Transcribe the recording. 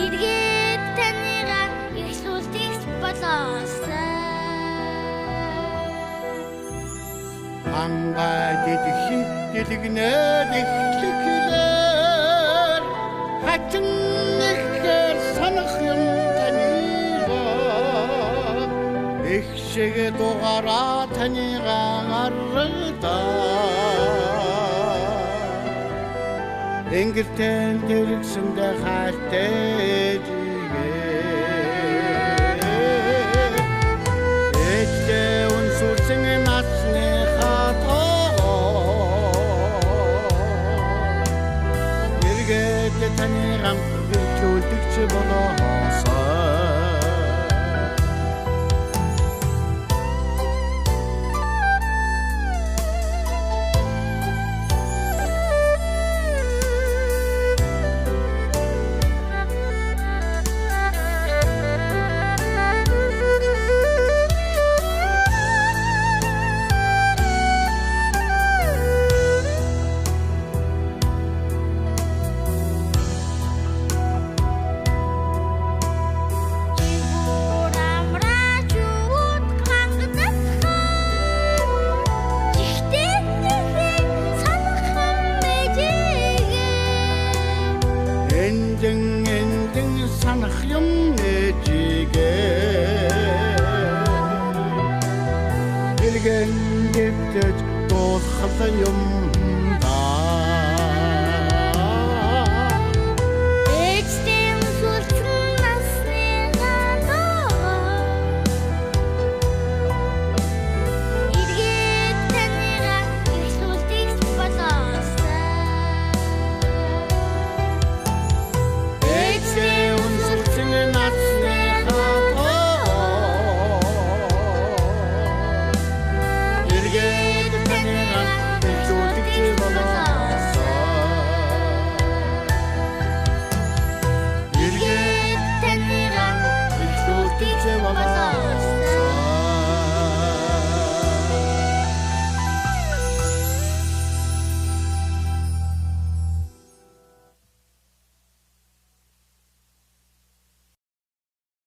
эргээд таньгаа ихлүүлдэг болоосаа. Ангай дэдхи дэлгнээр ихлэхлээр хачин нэхэр санах юм таньгаа их шиг дугаараа таньгаа гаргадаа Энгэртэн дэрэгсэндээ хайртай жигээ Эцтэй унсуулсан насны хатоо Эргээд таны гам бэлтүүлдэг чи болоосаа Эндэн санах юм нэжигээ Эргэн дэвтэж дуусах юм